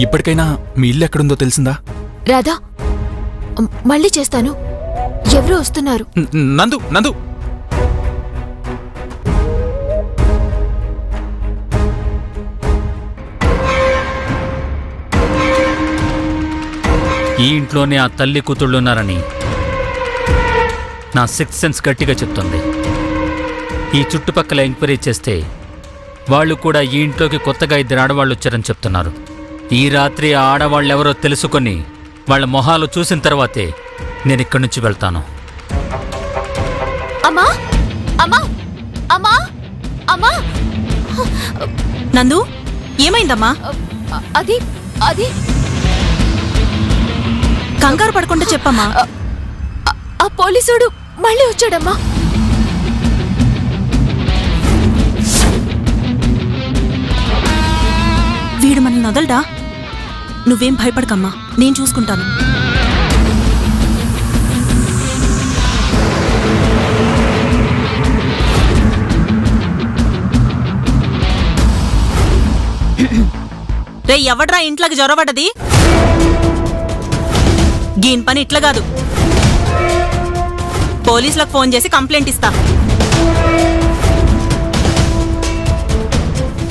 ఇప్పటికైనా మీ ఇల్లు ఎక్కడుందో తెలిసిందా? రాధా, మళ్ళీ చేస్తాను. ఎవరో వస్తున్నారు. నందు నందు ఈ ఇంట్లోనే ఆ తల్లి కూతుళ్ళున్నారని నా సిక్స్త్ సెన్స్ గట్టిగా చెప్తుంది. ఈ చుట్టుపక్కల ఎంక్వైరీ చేస్తే వాళ్ళు కూడా ఈ ఇంట్లోకి కొత్తగా 2 ఆడవాళ్ళు వచ్చారని చెప్తున్నారు. ఈ రాత్రి ఆ ఆడవాళ్ళెవరో తెలుసుకొని వాళ్ళ మొహాలు చూసిన తర్వాతే నేను ఇక్కడి నుంచి వెళ్తాను. అమ్మా, అమ్మా, అమ్మా, అమ్మా. నందు, ఏమైందమ్మా? అది అది కంగారు పడకుండా చెప్పమ్మా. ఆ పోలీసుడు మళ్ళీ వచ్చాడమ్మా. వీడు మనల్ని వదలడా? నువ్వేం భయపడకమ్మా, నేను చూసుకుంటాను. రే, ఎవడ్రా ఇంట్లోకి జ్వరపడ్డది? గీన్ పని ఇట్లా కాదు. పోలీసులకు ఫోన్ చేసి కంప్లైంట్ ఇస్తా.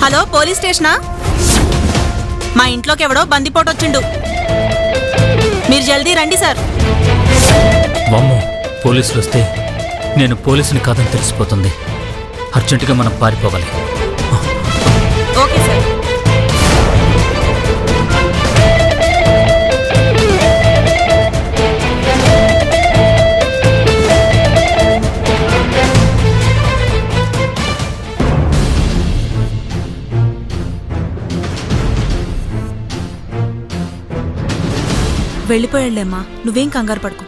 హలో, పోలీస్ స్టేషనా? మా ఇంట్లోకి ఎవడో బందిపోటొచ్చిండు, మీరు జల్దీ రండి సార్. వామ్మో, పోలీసులు వస్తే నేను పోలీసుని కాదని తెలిసిపోతుంది. అర్జెంటుగా మనం పారిపోవాలి. Okay sir. వెళ్ళిపోయాళ్లేమ్మా, నువ్వేం కంగారు పడుకో.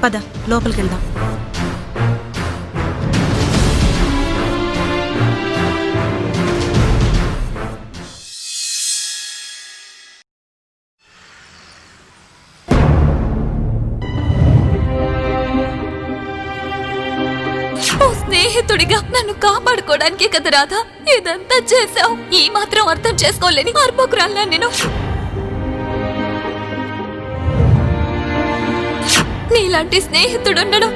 పద, లోపలికి వెళ్దాం. స్నేహితుడిగా నన్ను కాపాడుకోవడానికే కదా రాధా ఇదంతా చేశావు. ఈ మాత్రం అర్థం చేసుకోలేని అర్భకురాల్లా నేను. నీలాంటి స్నేహితుడుండడం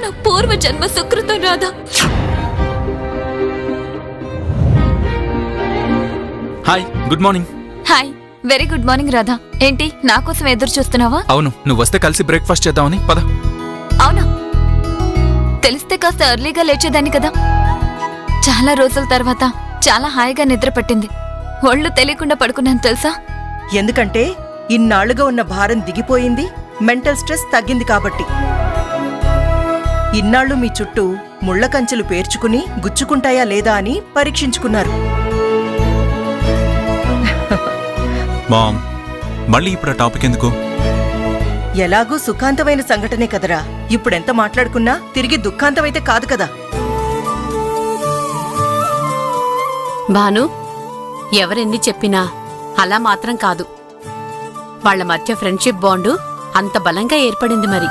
నా పూర్వజన్మ సుకృతం Radha. Hi, good morning. Hi, very good morning Radha. ఏంటి నా కోసం ఎదురు చూస్తున్నావా? అవును, నువ్వు వస్తే కలిసి బ్రేక్ఫాస్ట్ చేద్దామని. పద. అవునా? తెలిస్తే కాస్త ఎర్లీగా లేచేదాన్ని కదా. చాలా రోజుల తర్వాత చాలా హాయిగా నిద్ర పట్టింది. ఒళ్ళు తెలియకుండా పడుకున్నాను తెలుసా? ఎందుకంటే ఇన్నాళ్లుగా ఉన్న భారం దిగిపోయింది, మెంటల్ స్ట్రెస్ తగ్గింది కాబట్టి. ఇన్నాళ్లు మీ చుట్టూ ముళ్ల కంచెలు పేర్చుకుని గుచ్చుకుంటాయా లేదా అని పరీక్షించుకున్నారు. మామ్, మళ్ళీ ఇప్పుడు ఆ టాపిక్ ఎందుకు? ఎలాగూ సుఖాంతమైన సంఘటనే కదరా. ఇప్పుడెంత మాట్లాడుకున్నా తిరిగి దుఃఖాంతమైతే కాదు కదా. భాను, ఎవరెన్ని చెప్పినా అలా మాత్రం కాదు. వాళ్ల మధ్య ఫ్రెండ్షిప్ బాండు అంత బలంగా ఏర్పడింది. మరి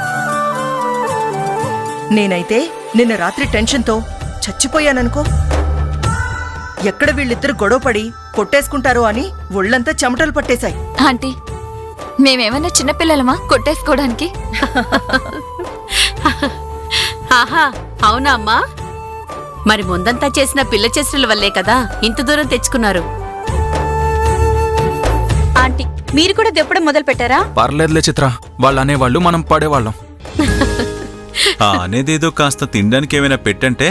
నేనైతే నిన్న రాత్రి టెన్షన్తో చచ్చిపోయాననుకో. ఎక్కడ వీళ్ళిద్దరు గొడవపడి కొట్టేసుకుంటారో అని ఒళ్లంతా చెమటలు పట్టేశాయి. ఆంటీ, మేమేమైనా చిన్నపిల్లలమా కొట్టేసుకోవడానికి? ఆహా, అవునా అమ్మా? మరి ముందంతా చేసిన పిల్ల చేష్టల వల్లే కదా ఇంత దూరం తెచ్చుకున్నారు. ఆంటీ, మీరు కూడా దెప్పడం మొదలు పెట్టారా? పర్లేదులే చిత్ర, వాళ్ళు అనేవాళ్ళు, మనం పడేవాళ్ళం. అనేదేదో కాస్త తినడానికి ఏమైనా పెట్టంటే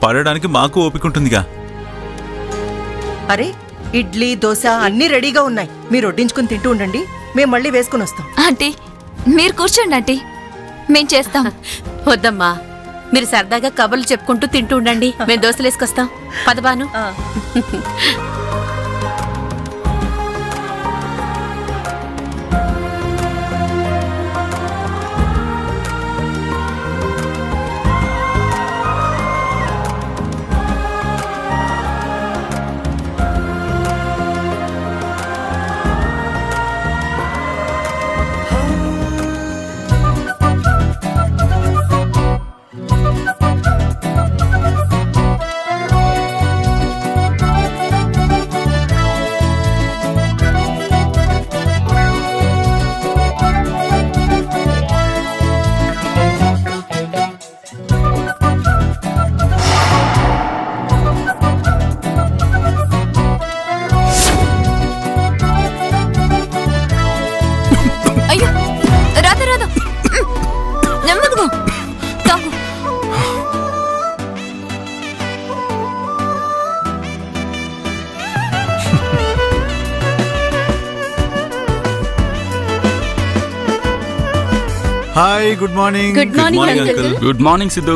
పడడానికి మాకు ఓపికంటుందిగా. అరే, ఇడ్లీ దోశ అన్నీ రెడీగా ఉన్నాయి. మీరు వడ్డించుకుని తింటూ ఉండండి, మేం మళ్ళీ వేసుకుని వస్తాం. ఆంటీ, మీరు కూర్చోండి ఆంటీ, మేం చేస్తాం. వద్దమ్మా, మీరు సరదాగా కబుర్లు చెప్పుకుంటూ తింటూ ఉండండి, మేము దోశలేసుకొస్తాం. పదబాను. Hi good morning. Good morning uncle. Good morning Siddhu.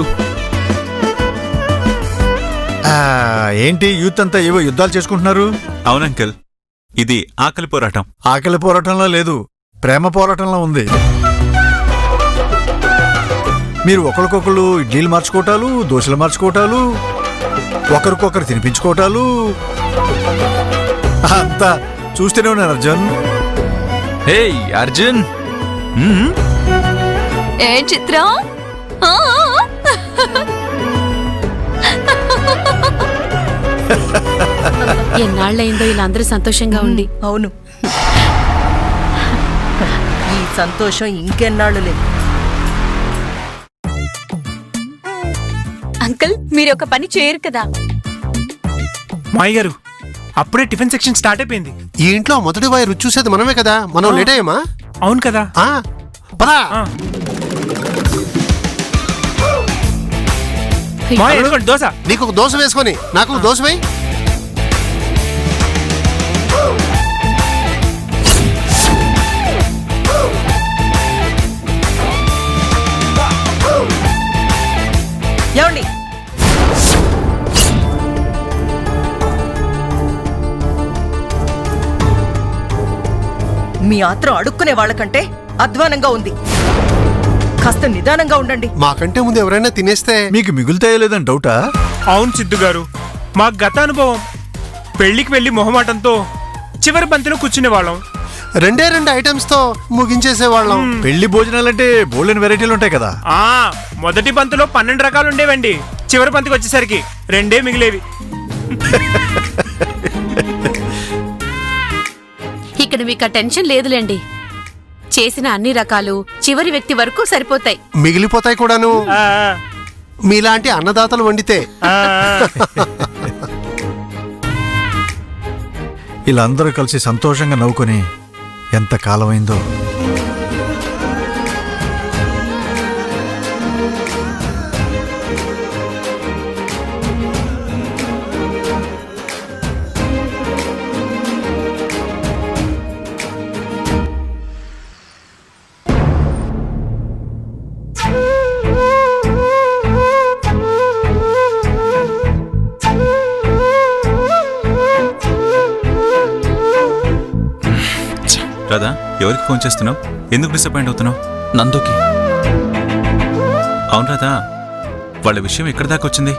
ఏంటి యూత్ అంతా ఏవో యుద్ధాలు చేసుకుంటున్నారు? అవును అంకుల్, ఇది ఆకలి పోరాటం. ఆకలి పోరాటంలో లేదు, ప్రేమ పోరాటంలో ఉంది. మీరు ఒకరికొకరు ఇడ్లీలు మార్చుకోవటాలు, దోశలు మార్చుకోవటాలు, ఒకరికొకరు తినిపించుకోవటాలు అంతా చూస్తూనే ఉన్నాను అర్జున్. హే అర్జున్. ఏ చిత్ర ఆ, ఎన్నాళ్ళయిందో ఇలా అందరూ సంతోషంగా ఉండి. అవును, ఈ సంతోషం ఇంకెన్నాళ్ళు లేదు. అంకుల్ మీరు ఒక పని చేయరు కదా. మాయ గారు, అప్పుడే టిఫిన్ సెక్షన్ స్టార్ట్ అయిపోయింది. ఈ ఇంట్లో మొదటి వాయి రుచి చూసేది మనమే కదా, మనం లేట్ అయ్యామా? అవును కదా. పదా ఆ. మాయ ఎందుకంటే దోశ. నీకు ఒక దోశ వేసుకొని నాకు ఒక దోశ వేయి. ఏమండి, మీ ఆత్రం అడుక్కునే వాళ్ళకంటే అధ్వానంగా ఉంది. కాస్త నిదానంగా ఉండండి. మాకంటే ముందు ఎవరైనా తినేస్తే మీకు మిగులుతాయో లేదని డౌటా? అవును సిద్ధు గారు, మా గత అనుభవం. పెళ్లికి వెళ్లి మొహమాటంతో చివరి బంతిలో కూర్చునే వాళ్ళం. రెండే రెండు ఐటమ్స్ తో ముగించేసేవాళ్ళం. పెళ్లి భోజనాలంటే బోల్డెన్ వెరైటీలు ఉంటాయి కదా. మొదటి బంతిలో 12 రకాలు ఉండేవండి. చివరి బంతికి వచ్చేసరికి 2 మిగిలేవి. ఇక్కడ మీకు ఆ టెన్షన్ లేదులేండి. చేసిన అన్ని రకాలు చివరి వ్యక్తి వరకు సరిపోతాయి. మిగిలిపోతాయి కూడాను, ఆ, మీలాంటి అన్నదాతలు వండితే. ఆ, ఇలా అందరూ కలిసి సంతోషంగా నవ్వుకొని ఎంత కాలమైందో. రాధా, ఎవరికి ఫోన్ చేస్తున్నావు? ఎందుకు డిసప్పాయింట్ అవుతున్నావు? నందుకి. అవును రాధా, వాళ్ళ విషయం ఎక్కడి దాకా వచ్చింది?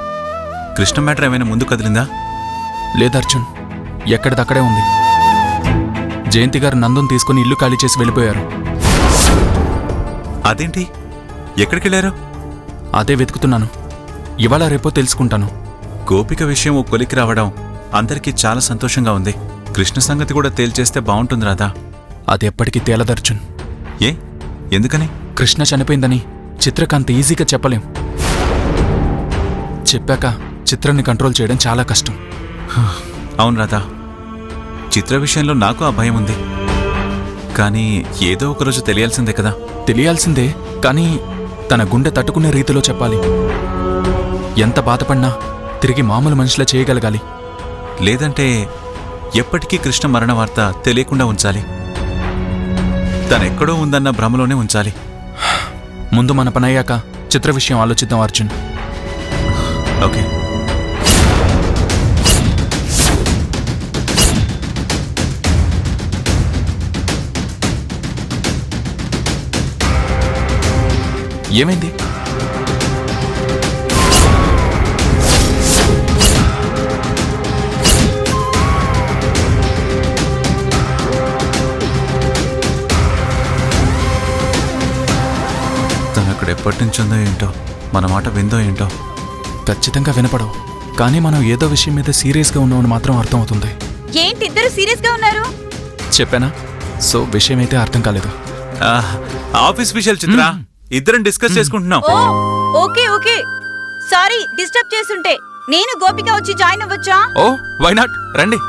కృష్ణ మ్యాటర్ ఏమైనా ముందు కదిలిందా? లేదు అర్జున్, ఎక్కడిదక్కడే ఉంది. జయంతి గారు నందుని తీసుకుని ఇల్లు ఖాళీ చేసి వెళ్ళిపోయారు. అదేంటి, ఎక్కడికెళ్ళారు? అదే వెతుకుతున్నాను. ఇవాళ రేపో తెలుసుకుంటాను. గోపిక విషయం ఓ కొలికి రావడం అందరికీ చాలా సంతోషంగా ఉంది. కృష్ణ సంగతి కూడా తేల్చేస్తే బాగుంటుంది రాధా. అది ఎప్పటికీ తేలదర్జున్. ఏ, ఎందుకని? కృష్ణ చనిపోయిందని చిత్రకాంత్ ఈజీగా చెప్పలేం. చెప్పాక చిత్రాన్ని కంట్రోల్ చేయడం చాలా కష్టం. అవును రాధా, చిత్ర విషయంలో నాకు ఆ భయం ఉంది. కానీ ఏదో ఒకరోజు తెలియాల్సిందే కదా. తెలియాల్సిందే, కానీ తన గుండె తట్టుకునే రీతిలో చెప్పాలి. ఎంత బాధపడినా తిరిగి మామూలు మనిషిలా చేయగలగాలి. లేదంటే ఎప్పటికీ కృష్ణ మరణ వార్త తెలియకుండా ఉంచాలి. తనెక్కడో ఉందన్న భ్రమలోనే ఉంచాలి. ముందు మన పనయ్యాక చిత్ర విషయం ఆలోచిద్దాం అర్జున్. ఓకే. ఏమైంది? తనక్కడ ఎప్పటి నుంచుందో ఏంటో, మన మాట విందో ఏంటో. ఖచ్చితంగా వినపడవు, కానీ మనం ఏదో విషయం మీద సీరియస్గా ఉన్నామని మాత్రం అర్థమవుతుంది. ఏంటి ఇద్దరు సీరియస్ గా ఉన్నారు? చెప్పానా? సో విషయం అయితే అర్థం కాలేదు. ఆఫీస్ విషయాలు చిత్ర, ఇద్దరం డిస్కస్ చేసుకుంటున్నాం. ఓకే ఓకే, సారీ డిస్టర్బ్ చేస్తుంటే. నేను గోపిక వచ్చి జాయిన్ అవ్వచ్చా? ఓ వై నాట్, రండి.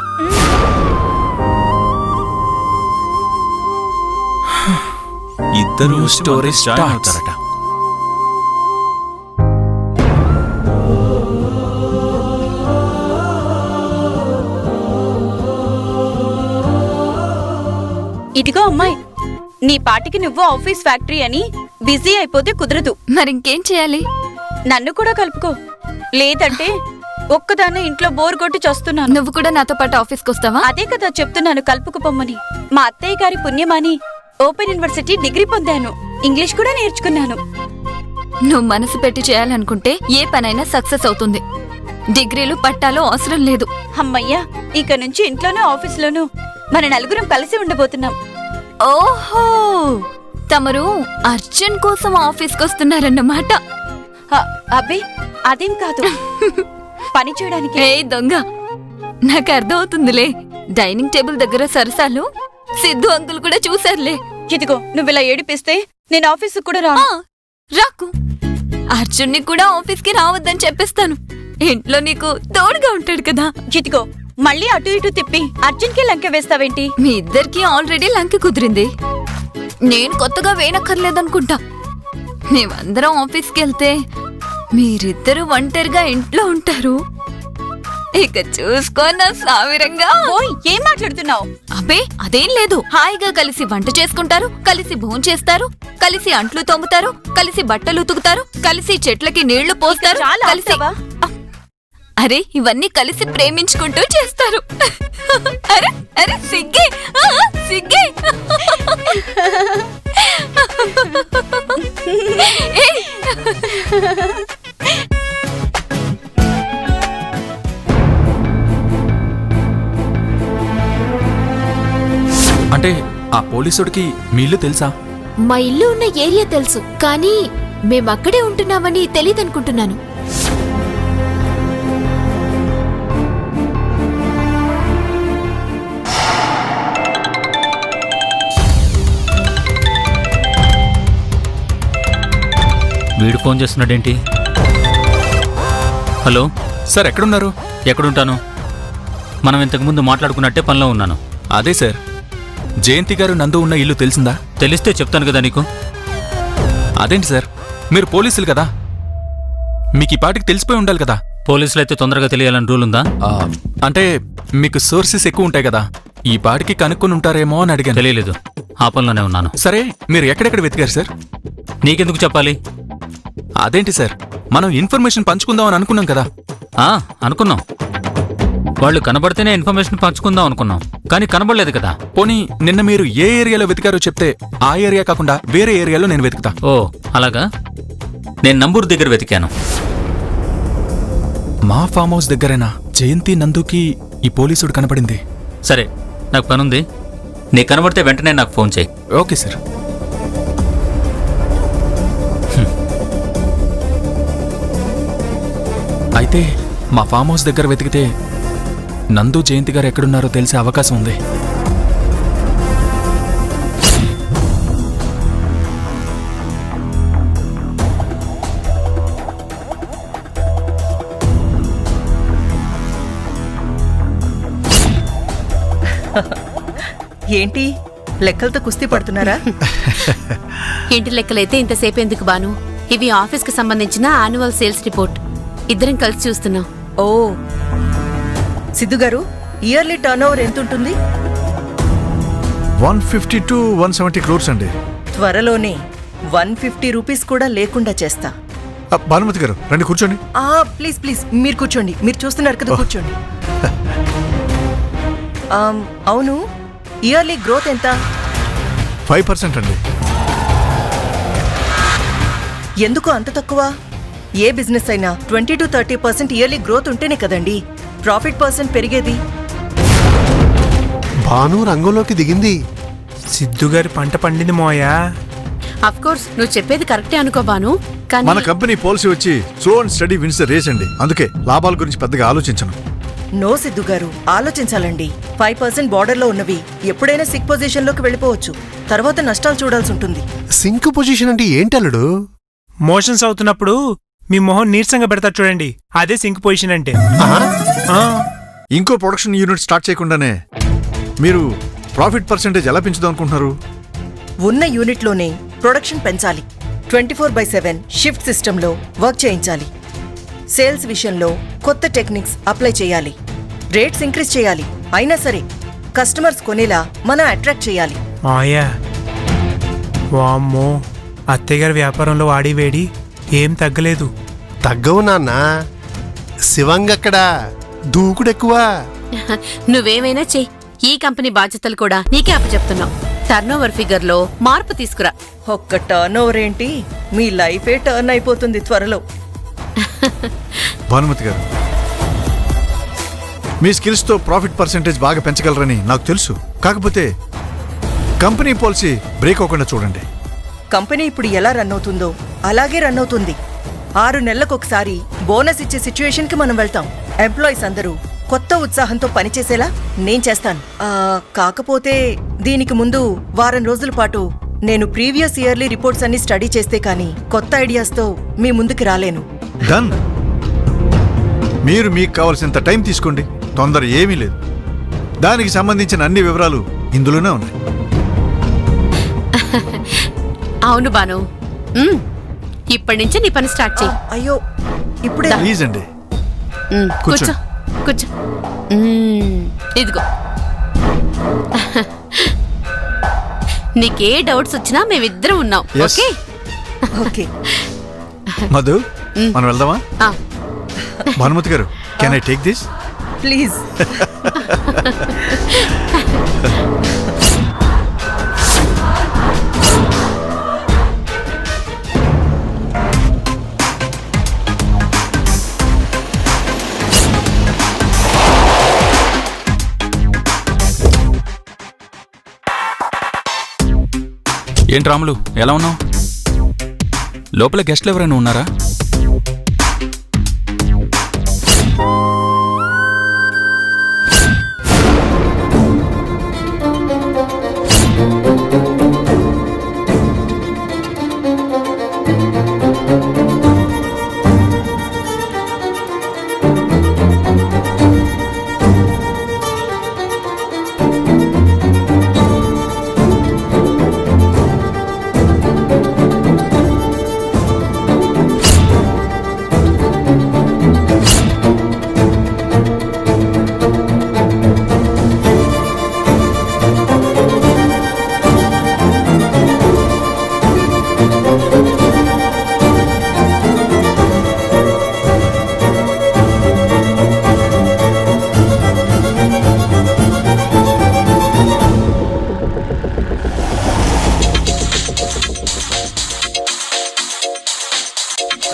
ఇద్దరు New story జాయిన్ starts. అవుతారట. ఇదిగో అమ్మాయి, నీ పాటికి నువ్వు ఆఫీస్ ఫ్యాక్టరీ అని బిజీ అయిపోతే కుదరదు. మరింకేం చేయాలి? నన్ను కూడా కలుపుకో, లేదంటే ఒక్కదాన్ని ఇంట్లో బోర్ కొట్టి చస్తున్నాను. నువ్వు కూడా నాతో పాటు ఆఫీస్కి వస్తావా? అదే కదా చెప్తున్నాను, కలుపుకుపోమ్మని. మా అత్తయ్య గారి పుణ్యమాని ఓపెన్ యూనివర్సిటీ డిగ్రీ పొందాను, ఇంగ్లీష్ కూడా నేర్చుకున్నాను. నువ్వు మనసు పెట్టి చేయాలనుకుంటే ఏ పనైనా సక్సెస్ అవుతుంది. డిగ్రీలు పట్టాలు అవసరం లేదు. అమ్మయ్యా, ఇక నుంచి ఇంట్లోనూ ఆఫీస్లోనూ మన నలుగురం కలిసి ఉండబోతున్నాం. ఓహో, తమరు అర్జున్ కోసం ఆఫీస్కి వస్తున్నారన్నమాట. అబ్బే అదేం కాదు, పని చేయడానికి. ఏ దొంగ, నాకు అర్థమవుతుందిలే. డైనింగ్ టేబుల్ దగ్గర సరసాలు సిద్ధు అంకుల్ కూడా చూశారులే. ఇదిగో, నువ్విలా ఏడిపిస్తే నేను ఆఫీసుకు కూడా రాను. రాకు, అర్జున్ని కూడా ఆఫీస్కి రావద్దని చెప్పేస్తాను. ఇంట్లో నీకు తోడుగా ఉంటాడు కదా. ఇదిగో, మళ్ళీ అటు ఇటు తిప్పి అర్జున్కి లంకె వేస్తావేంటి? మీ ఇద్దరికి ఆల్రెడీ లంకె కుదిరింది. నేను కొత్తగా వేయనక్కర్లేదనుకుంటా. మేమందరం ఆఫీస్కి వెళ్తే మీరిద్దరు ఒంటరిగా ఇంట్లో ఉంటారు. ఇక చూసుకో నా సావిరంగా. ఓయ్, ఏం మాట్లాడుతున్నావు? అబ్బే అదేం లేదు. హాయిగా కలిసి వంట చేసుకుంటారు, కలిసి భోంచేస్తారు, కలిసి అంట్లు తోముతారు, కలిసి బట్టలు ఉతుకుతారు, కలిసి చెట్లకి నీళ్లు పోస్తారు, చాలా కలిసి ఆపుతావా? అరే ఇవన్నీ కలిసి ప్రేమించుకుంటూ చేస్తారు. అరే అరే సిగ్గే, సిగ్గే. ఏయ్! అంటే ఆ పోలీసుడికి మీ ఇల్లు తెలుసా? మా ఇల్లు ఉన్న ఏరియా తెలుసు, కానీ మేమక్కడే ఉంటున్నామని తెలీదనుకుంటున్నాను. వీడు ఫోన్ చేస్తున్నాడేంటి? హలో సార్ ఎక్కడున్నారు? ఎక్కడుంటాను? మనం ఇంతకుముందు మాట్లాడుకున్నట్టే పనిలో ఉన్నాను. అదే సార్, జయంతి గారు నందు ఉన్న ఇల్లు తెలిసిందా? తెలిస్తే చెప్తాను కదా నీకు. అదేంటి సార్, మీరు పోలీసులు కదా, మీకు ఈ పాటికి తెలిసిపోయి ఉండాలి కదా. పోలీసులు అయితే తొందరగా తెలియాలని రూల్ ఉందా? అంటే మీకు సోర్సెస్ ఎక్కువ ఉంటాయి కదా, ఈ పాటికి కనుక్కొని ఉంటారేమో అని అడిగాను. తెలియలేదు, ఆ పనిలోనే ఉన్నాను. సరే, మీరు ఎక్కడెక్కడ వెతికారు సార్? నీకెందుకు చెప్పాలి? అదేంటి సార్, మనం ఇన్ఫర్మేషన్ పంచుకుందామని అనుకున్నాం కదా. అనుకున్నాం. వాళ్ళు కనబడితేనే ఇన్ఫర్మేషన్ పంచుకుందాం అనుకున్నాం, కానీ కనబడలేదు కదా. పోనీ నిన్న మీరు ఏ ఏరియాలో వెతికారో చెప్తే ఆ ఏరియా కాకుండా వేరే ఏరియాలో నేను వెతుకుతా. ఓ అలాగా? నేను నంబూరు దగ్గర వెతికాను. మా ఫామ్ హౌస్ దగ్గరేనా జయంతి నందుకి ఈ పోలీసుడు కనపడింది? సరే, నాకు పనుంది. నీ కనబడితే వెంటనే నాకు ఫోన్ చేయి. Okay sir. అయితే మా ఫామ్ హౌస్ దగ్గర వెతికితే నందు జయంతి గారు ఎక్కడున్నారో తెలిసే అవకాశం ఉంది. ఏంటి లెక్కలతో కుస్తీ పడుతున్నారా? ఇంటి లెక్కలైతే ఇంతసేపు ఎందుకు బాను? ఇవి ఆఫీస్కి సంబంధించిన యాన్యువల్ సేల్స్ రిపోర్ట్. ఇద్దరం కలిసి చూస్తున్నాం. ఓ సిద్ధు గారు, ఇయర్లీ టర్న్ ఓవర్ ఎంత ఉంటుంది? 150 to 170 crores అండి. త్వరలోనే 150 రూపీస్ కూడా లేకుండా చేస్తా. భానుమతి గారు రండి, కూర్చోండి. ప్లీజ్ ప్లీజ్, మీరు కూర్చోండి. మీరు చూస్తున్నారు కదా, కూర్చోండి. అవును, ఇయర్లీ గ్రోత్ ఎంత? 5% అండి. ఎందుకు అంత తక్కువ? ఏ బిజినెస్ అయినా 20 to 30% ఇయర్లీ గ్రోత్ ఉంటేనే కదండి ప్రాఫిట్ పర్సెంట్ పెరిగేది. భాను రంగంలోకి దిగింది. సిద్ధు గారి పంట పండింది మోయా. అఫ్ కోర్స్ నువ్వు చెప్పేది కరెక్టే అనుకో బాను, కానీ మన కంపెనీ పాలసీ వచ్చి slow and steady wins the race అండి. అందుకే లాభాల గురించి పెద్దగా ఆలోచించను. నో సిద్ధు గారు, ఆలోచించాలండి. 5% బార్డర్లో ఉన్నవి ఎప్పుడైనా సిక్ పొజిషన్ లోకి వెళ్ళిపోవచ్చు. తర్వాత నష్టాలు చూడాల్సి ఉంటుంది. సింక్ పొజిషన్ అంటే ఏంటల్లుడు? మోషన్స్ అవుతున్నప్పుడు మీ మొహం నీరసంగా పెడతారు చూడండి, అదే సింక్ పొజిషన్ అంటే. ఇంకో ప్రొడక్షన్ యూనిట్ స్టార్ట్ చేయకుండానే మీరు ప్రాఫిట్ పర్సెంటేజ్ ఎలా పెంచుదాం అనుకుంటున్నారు? ఉన్న యూనిట్లోనే ప్రొడక్షన్ పెంచాలి. 24/7 షిఫ్ట్ సిస్టంలో వర్క్ చేయించాలి. సేల్స్ విషయంలో కొత్త టెక్నిక్స్ అప్లై చేయాలి. రేట్స్ ఇంక్రీజ్ చేయాలి. అయినా సరే కస్టమర్స్ కొనేలా మనం అట్రాక్ట్ చేయాలి. మాయా, వామ్మో, అత్తయ్య గారి వ్యాపారంలో వాడి వేడి ఏం తగ్గలేదు. తగ్గవు నాన్న, శివంగక్కడా దూకుడెక్కువ. నువ్వేమైనా చెయ్యి, ఈ కంపెనీ బాధ్యతలు కూడా నీకే అప్పచెప్తున్నావు. టర్నోవర్ ఫిగర్ లో మార్పు తీసుకురా. ఒక్క టర్న్ ఓవర్ ఏంటి, మీ లైఫే టర్న్ అయిపోతుంది త్వరలో. భానుమతి గారు, మీ స్కిల్స్తో ప్రాఫిట్ పర్సెంటేజ్ బాగా పెంచగలరని నాకు తెలుసు. కాకపోతే కంపెనీ పాలసీ బ్రేక్ అవ్వకుండా చూడండి. కంపెనీ ఇప్పుడు ఎలా రన్ అవుతుందో అలాగే రన్ అవుతుంది. 6 నెలలకొకసారి బోనస్ ఇచ్చే సిచ్యువేషన్కి మనం వెళ్తాం. ఎంప్లాయీస్ అందరూ కొత్త ఉత్సాహంతో పనిచేసేలా నేను చేస్తాను. కాకపోతే దీనికి ముందు వారం రోజుల పాటు నేను ప్రీవియస్ ఇయర్లీ రిపోర్ట్స్ అన్ని స్టడీ చేస్తే కానీ కొత్త ఐడియాస్తో మీ ముందుకు రాలేను. డన్. మీరు మీకు కావాల్సినంత టైం తీసుకోండి, తొందర ఏమీ లేదు. దానికి సంబంధించిన అన్ని వివరాలు ఇందులోనే ఉన్నాయి. అవును బాను, ఇప్పటి నుంచి నీ పని స్టార్ట్ చెయ్యి. అయ్యో ఇప్పుడే. ప్లీజ్ అండి, కూర్చో కూర్చో. ఇదిగో, నీకే డౌట్స్ వచ్చినా మేమిద్దరం ఉన్నాం. Yes. Okay okay. మధు, మనం వెళ్దామా? ఆ. భానుమతి గారు, can I take this? Please. ఏంటి రాములు, ఎలా ఉన్నావు? లోపల గెస్ట్లు ఎవరైనా ఉన్నారా?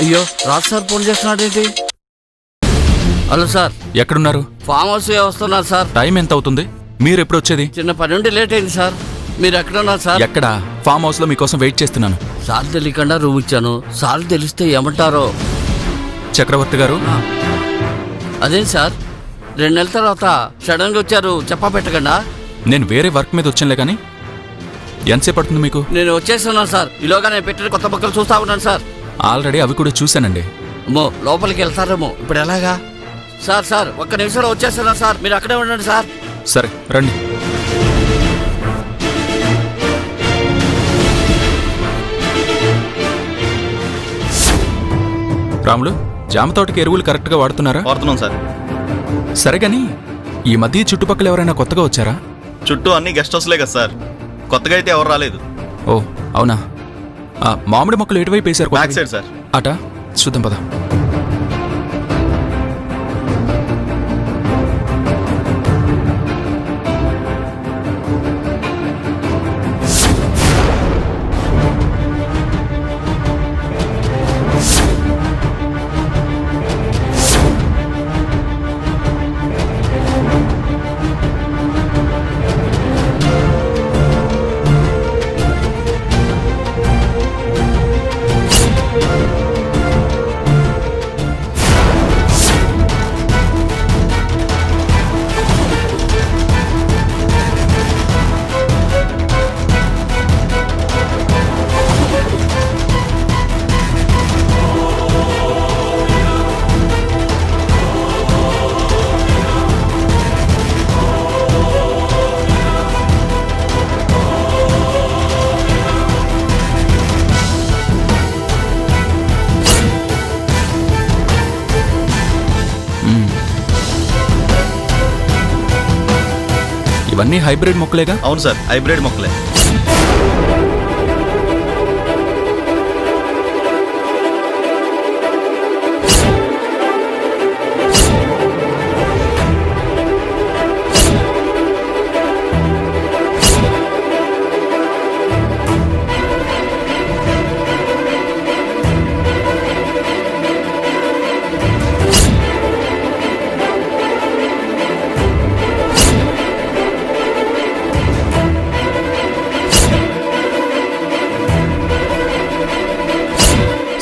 అయ్యో, రాజ్ సార్ ఫోన్ చేస్తున్నాడేంటి? హలో సార్, ఎక్కడున్నారు? ఫామ్ హౌస్ వస్తున్నారు సార్. టైం ఎంత అవుతుంది? మీరు ఎప్పుడు వచ్చేది? చిన్న పని ఉండి లేట్ అయింది సార్. మీరు ఎక్కడున్నారు సార్? ఎక్కడ? ఫామ్ హౌస్ లో మీకోసం వెయిట్ చేస్తున్నాను. సార్ తెలియకుండా రూమ్ ఇచ్చాను. సార్ తెలిస్తే ఏమంటారో. చక్రవర్తి గారు, అదేంటి సార్ 2 నెలల తర్వాత సడన్ గా వచ్చారు, చెప్పా పెట్టకుండా? నేను వేరే వర్క్ మీద వచ్చానులే కానీ ఎంతసేపు పడుతుంది మీకు? నేను వచ్చేస్తున్నాను సార్. ఈలోగా నేను పెట్టిన కొత్త బొక్కలు చూస్తా ఉన్నాను సార్. ఆల్రెడీ అవి కూడా చూశానండి. అమ్మో, లోపలికి వెళ్తారేమో. ఇప్పుడు ఎలాగా? సార్ సార్, ఒక్క నిమిషంలో వచ్చేస్తున్నాను సార్. మీరు అక్కడే ఉండండి సార్. సరే రండి. రాములు, జామ తోటకి ఎరువులు కరెక్ట్గా వాడుతున్నారా? వాడుతున్నాం సార్. సరే కానీ ఈ మధ్య చుట్టుపక్కల ఎవరైనా కొత్తగా వచ్చారా? చుట్టూ అన్ని గెస్ట్ హౌస్లే కదా సార్, కొత్తగా అయితే ఎవరు రాలేదు. ఓ అవునా. మామిడి మొక్కలు ఎటువైపు వేశారు? Back side sir. అటా, చూద్దాం పద. ఇవన్నీ హైబ్రిడ్ మొక్కలేగా? అవును సార్, హైబ్రిడ్ మొక్కలే.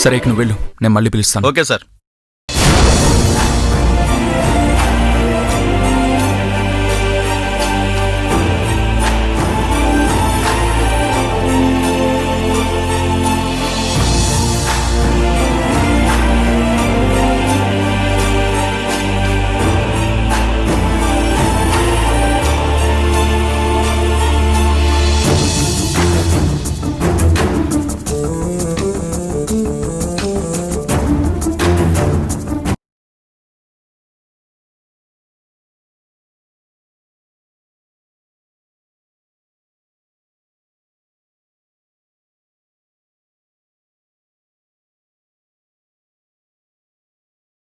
సరే ఇక నువ్వు వెళ్ళు, నేను మళ్ళీ పిలుస్తాను. Okay sir.